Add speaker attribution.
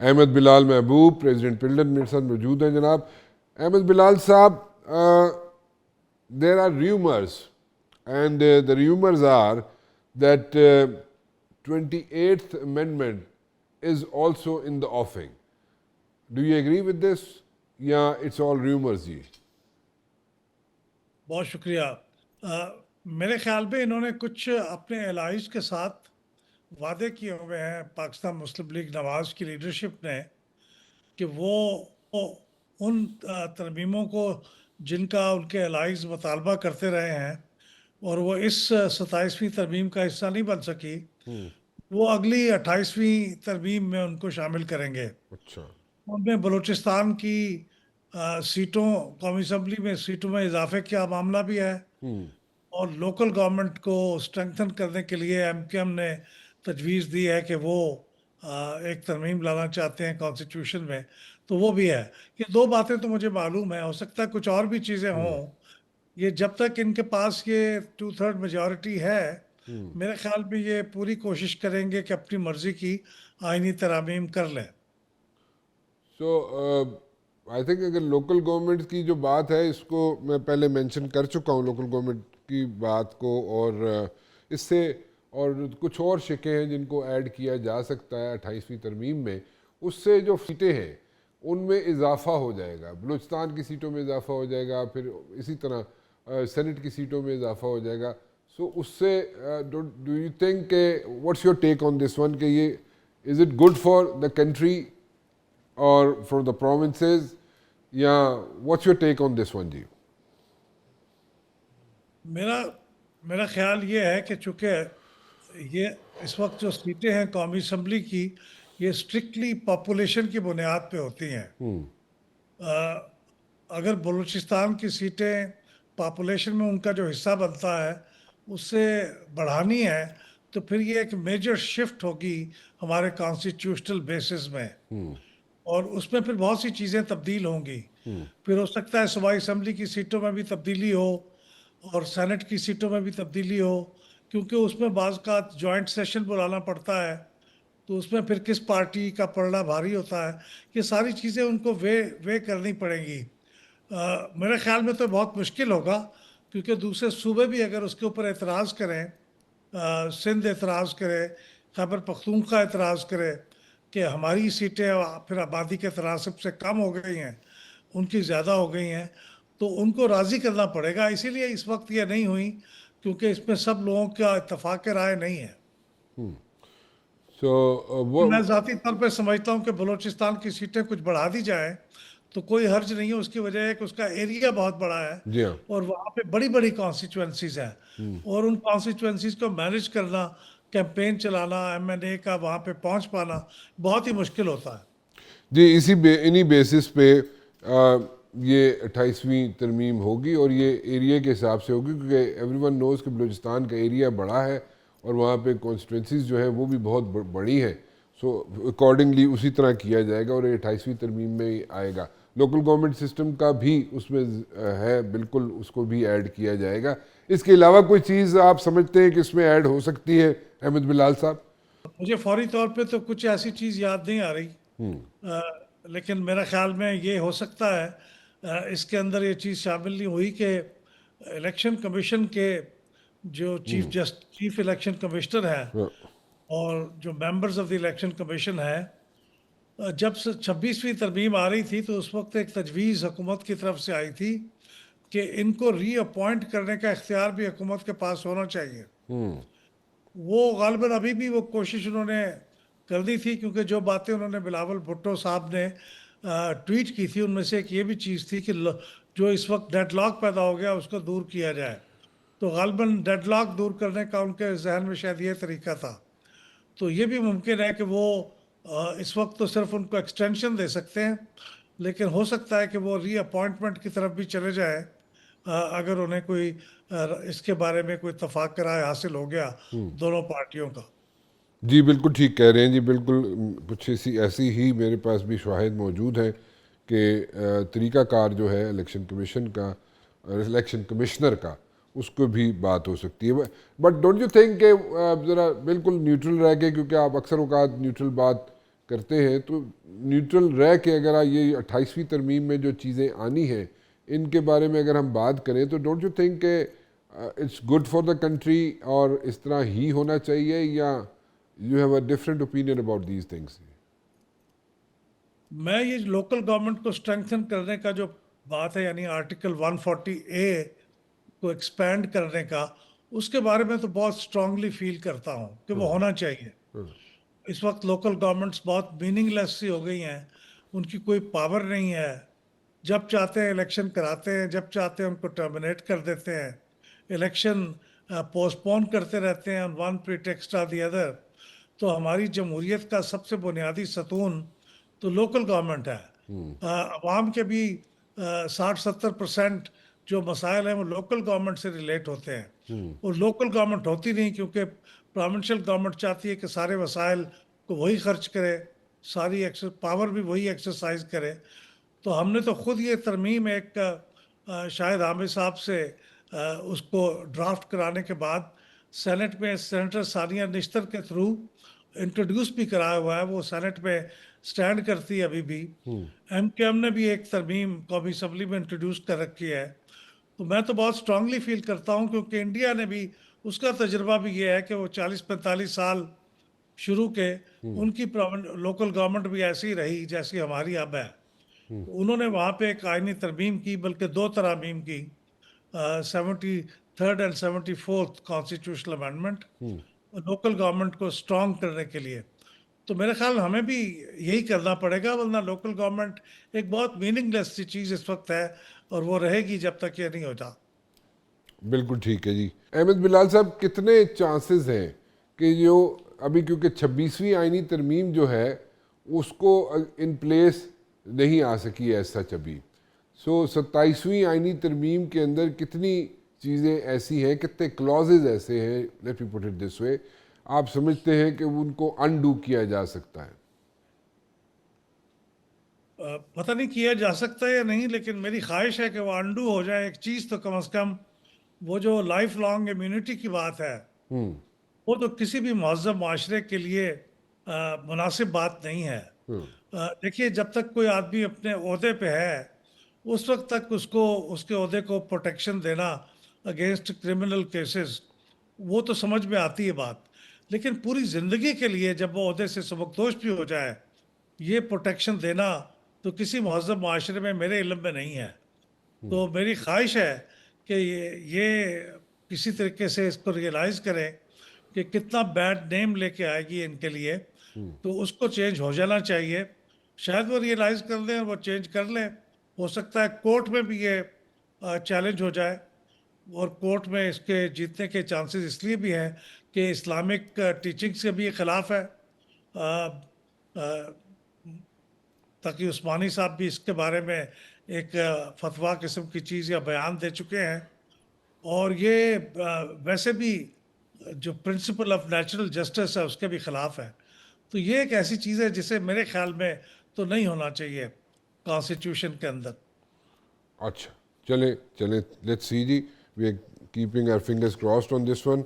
Speaker 1: احمد بلال محبوب پریزیڈنٹ پلڈن میرے ساتھ موجود ہیں جناب. احمد بلال صاحب, there are rumors and the rumors are that 28th amendment is also in the offing. Do you agree with this? Yeah, it's all rumors جی.
Speaker 2: بہت شکریہ. میرے خیال میں انہوں نے کچھ اپنے الائز کے ساتھ وعدے کیے ہوئے ہیں پاکستان مسلم لیگ نواز کی لیڈرشپ نے کہ وہ ان ترمیموں کو جن کا ان کے الائز مطالبہ کرتے رہے ہیں اور وہ اس 27ویں ترمیم کا حصہ نہیں بن سکی, وہ اگلی 28ویں ترمیم میں ان کو شامل کریں گے.
Speaker 1: اچھا,
Speaker 2: ان میں بلوچستان کی سیٹوں, قومی اسمبلی میں سیٹوں میں اضافے کا معاملہ بھی ہے, اور لوکل گورنمنٹ کو اسٹرینگتھن کرنے کے لیے ایم کیو ایم نے تجویز دی ہے کہ وہ ایک ترمیم لانا چاہتے ہیں کانسٹیٹیوشن میں, تو وہ بھی ہے. یہ دو باتیں تو مجھے معلوم ہے, ہو سکتا ہے کچھ اور بھی چیزیں ہوں. یہ جب تک ان کے پاس یہ 2/3 میجورٹی ہے, میرے خیال میں یہ پوری کوشش کریں گے کہ اپنی مرضی کی آئینی ترامیم کر لیں.
Speaker 1: سو آئی تھنک اگر لوکل گورنمنٹ کی جو بات ہے, اس کو میں پہلے مینشن کر چکا ہوں لوکل گورنمنٹ کی بات کو, اور اس سے اور کچھ اور شقیں ہیں جن کو ایڈ کیا جا سکتا ہے 28ویں ترمیم میں. اس سے جو سیٹیں ہیں ان میں اضافہ ہو جائے گا, بلوچستان کی سیٹوں میں اضافہ ہو جائے گا, پھر اسی طرح سینٹ کی سیٹوں میں اضافہ ہو جائے گا. سو اس سے ڈو یو تھنک کہ what's your take on this one, کہ یہ is it good for the country اور فار دا پروونسز, یا what's your take on this one جی؟
Speaker 2: میرا خیال یہ ہے کہ چونکہ یہ اس وقت جو سیٹیں ہیں قومی اسمبلی کی, یہ اسٹرکٹلی پاپولیشن کی بنیاد پہ ہوتی ہیں. اگر بلوچستان کی سیٹیں پاپولیشن میں ان کا جو حصہ بنتا ہے اس سے بڑھانی ہے, تو پھر یہ ایک میجر شفٹ ہوگی ہمارے کانسٹیٹیوشنل بیسس میں, اور اس میں پھر بہت سی چیزیں تبدیل ہوں گی. پھر ہو سکتا ہے صوبائی اسمبلی کی سیٹوں میں بھی تبدیلی ہو اور سینٹ کی سیٹوں میں بھی تبدیلی ہو, کیونکہ اس میں بعض کا جوائنٹ سیشن بلانا پڑتا ہے, تو اس میں پھر کس پارٹی کا پلڑا بھاری ہوتا ہے. یہ ساری چیزیں ان کو وے کرنی پڑیں گی. میرے خیال میں تو بہت مشکل ہوگا, کیونکہ دوسرے صوبے بھی اگر اس کے اوپر اعتراض کریں, سندھ اعتراض کرے, خیبر پختونخوا اعتراض کرے کہ ہماری سیٹیں پھر آبادی کے تناسب سے کم ہو گئی ہیں, ان کی زیادہ ہو گئی ہیں, تو ان کو راضی کرنا پڑے گا. اسی لیے اس وقت یہ نہیں ہوئی, کیونکہ اس میں سب لوگوں کا اتفاق رائے نہیں ہے. میں ذاتی طور پہ سمجھتا ہوں کہ بلوچستان کی سیٹیں کچھ بڑھا دی جائیں تو کوئی حرج نہیں ہے. اس کی وجہ ہے کہ اس کا ایریا بہت بڑا ہے,
Speaker 1: جی ہاں,
Speaker 2: اور وہاں پہ بڑی بڑی کانسٹیچوئنسیز ہیں, اور ان کانسٹیچوئنسیز کو مینیج کرنا, کیمپین چلانا, ایم این اے کا وہاں پہ پہنچ پانا بہت ہی مشکل ہوتا ہے.
Speaker 1: جی انہی بیسس پہ یہ 28ویں ترمیم ہوگی, اور یہ ایریا کے حساب سے ہوگی, کیونکہ ایوری ون نوز کہ بلوچستان کا ایریا بڑا ہے اور وہاں پہ کانسٹیٹوئنسیز جو ہیں وہ بھی بہت بڑی ہیں. سو اکارڈنگلی اسی طرح کیا جائے گا, اور یہ 28ویں ترمیم میں ہی آئے گا. لوکل گورنمنٹ سسٹم کا بھی اس میں ہے, بالکل اس کو بھی ایڈ کیا جائے گا. اس کے علاوہ کوئی چیز آپ سمجھتے ہیں کہ اس میں ایڈ ہو سکتی ہے احمد بلال صاحب؟
Speaker 2: مجھے فوری طور پہ تو کچھ ایسی چیز یاد نہیں آ رہی, لیکن میرا خیال میں یہ ہو سکتا ہے اس کے اندر یہ چیز شامل نہیں ہوئی کہ الیکشن کمیشن کے جو چیف الیکشن کمشنر ہیں اور جو members of the election commission ہیں, جب 26ویں ترمیم آ رہی تھی تو اس وقت ایک تجویز حکومت کی طرف سے آئی تھی کہ ان کو ری اپوائنٹ کرنے کا اختیار بھی حکومت کے پاس ہونا چاہیے. وہ غالباً ابھی بھی وہ کوشش انہوں نے کر دی تھی, کیونکہ جو باتیں انہوں نے بلاول بھٹو صاحب نے ٹویٹ کی تھی ان میں سے ایک یہ بھی چیز تھی کہ جو اس وقت ڈیڈ لاک پیدا ہو گیا اس کو دور کیا جائے. تو غالباً ڈیڈ لاک دور کرنے کا ان کے ذہن میں شاید یہ طریقہ تھا. تو یہ بھی ممکن ہے کہ وہ اس وقت تو صرف ان کو ایکسٹینشن دے سکتے ہیں, لیکن ہو سکتا ہے کہ وہ ری اپوائنٹمنٹ کی طرف بھی چلے جائے اگر انہیں کوئی اس کے بارے میں کوئی اتفاق رائے حاصل ہو گیا دونوں پارٹیوں کا.
Speaker 1: جی بالکل ٹھیک کہہ رہے ہیں جی, بالکل کچھ ایسی ہی میرے پاس بھی شواہد موجود ہیں کہ طریقہ کار جو ہے الیکشن کمیشن کا, الیکشن کمشنر کا, اس کو بھی بات ہو سکتی ہے. بٹ ڈونٹ یو تھنک کہ ذرا بالکل نیوٹرل رہ کے, کیونکہ آپ اکثر اوقات نیوٹرل بات کرتے ہیں تو نیوٹرل رہ کے اگر یہ 28ویں ترمیم میں جو چیزیں آنی ہیں ان کے بارے میں اگر ہم بات کریں تو ڈونٹ یو تھنک کہ it's good for the country اور اس طرح ہی ہونا چاہیے, یا you have a different opinion about these things?
Speaker 2: میں یہ لوکل گورنمنٹ کو اسٹرینگتھن کرنے کا جو بات ہے, یعنی آرٹیکل 140A کو ایکسپینڈ کرنے کا, اس کے بارے میں تو بہت اسٹرانگلی فیل کرتا ہوں کہ وہ ہونا چاہیے. اس وقت لوکل گورنمنٹس بہت میننگ لیس سی ہو گئی ہیں, ان کی کوئی پاور نہیں ہے, جب چاہتے ہیں الیکشن کراتے ہیں, جب چاہتے ہیں ان کو ٹرمینیٹ کر دیتے ہیں, الیکشن پوسٹ پون کرتے رہتے ہیں on one pretext or the other. تو ہماری جمہوریت کا سب سے بنیادی ستون تو لوکل گورنمنٹ ہے. عوام کے بھی 60-70% جو مسائل ہیں وہ لوکل گورنمنٹ سے ریلیٹ ہوتے ہیں, اور لوکل گورنمنٹ ہوتی نہیں کیونکہ پروونشل گورنمنٹ چاہتی ہے کہ سارے وسائل کو وہی خرچ کرے, ساری پاور بھی وہی ایکسرسائز کرے. تو ہم نے تو خود یہ ترمیم ایک شاہد عامر صاحب سے اس کو ڈرافٹ کرانے کے بعد سینٹ میں سینیٹر ثانیہ نشتر کے تھرو انٹروڈیوس بھی کرایا ہوا ہے. وہ سینٹ میں سٹینڈ کرتی ہے ابھی بھی. ایم کے ایم نے بھی ایک ترمیم قومی اسمبلی میں انٹروڈیوس کر رکھی ہے. تو میں تو بہت اسٹرانگلی فیل کرتا ہوں کیونکہ انڈیا نے بھی, اس کا تجربہ بھی یہ ہے کہ وہ 40-45 سال شروع کے ان کی لوکل گورنمنٹ بھی ایسی رہی جیسی ہماری اب ہے. انہوں نے وہاں پہ ایک آئینی ترمیم کی, بلکہ 2 ترامیم کی, 73rd and 74th constitutional amendment local government کو اسٹرانگ کرنے کے لیے. تو میرے خیال ہمیں بھی یہی کرنا پڑے گا, ورنہ لوکل گورنمنٹ ایک بہت میننگ لیس سی چیز اس وقت ہے, اور وہ رہے گی جب تک یہ نہیں ہوتا.
Speaker 1: بالکل ٹھیک ہے جی. احمد بلال صاحب, کتنے چانسز ہیں کہ جو ابھی, کیونکہ 26ویں آئینی ترمیم جو ہے اس کو ان پلیس نہیں آ سکی ہے سچ ابھی, سو 27ویں آئینی ترمیم کے اندر کتنی چیزیں ایسی ہیں, کتنے کلازز ایسے ہیں, let me put it this وے, آپ سمجھتے ہیں کہ ان کو انڈو کیا جا سکتا ہے؟
Speaker 2: پتہ نہیں کیا جا سکتا ہے یا نہیں, لیکن میری خواہش ہے کہ وہ انڈو ہو جائے. ایک چیز تو کم از کم وہ جو لائف لانگ امیونٹی کی بات ہے, وہ تو کسی بھی مہذب معاشرے کے لیے مناسب بات نہیں ہے. دیکھیے, جب تک کوئی آدمی اپنے عہدے پہ ہے اس وقت تک اس کو اس کے عہدے کو پروٹیکشن دینا اگینسٹ کرمنل کیسز, وہ تو سمجھ میں آتی ہے بات. لیکن پوری زندگی کے لیے جب وہ عہدے سے سبکدوش بھی ہو جائے, یہ پروٹیکشن دینا تو کسی مہذب معاشرے میں میرے علم میں نہیں ہے. تو میری خواہش ہے کہ یہ کسی طریقے سے اس کو ریئلائز کریں کہ کتنا بیڈ نیم لے کے آئے گی ان کے لیے, تو اس کو چینج ہو جانا چاہیے. شاید وہ ریئلائز کر لیں اور وہ چینج کر لیں. ہو سکتا ہے کورٹ میں بھی یہ چیلنج ہو جائے, اور کورٹ میں اس کے جیتنے کے چانسز اس لیے بھی ہیں کہ اسلامک ٹیچنگ سے بھی خلاف ہے. تقی عثمانی صاحب بھی اس کے بارے میں ایک فتویٰ قسم کی چیز یا بیان دے چکے ہیں, اور یہ ویسے بھی جو پرنسپل آف نیچرل جسٹس ہے اس کے بھی خلاف ہے. تو یہ ایک ایسی چیز ہے جسے میرے خیال میں تو نہیں ہونا چاہیے کانسٹیٹیوشن کے اندر.
Speaker 1: اچھا, چلیں لیٹس سی جی, we are keeping our fingers crossed on this one.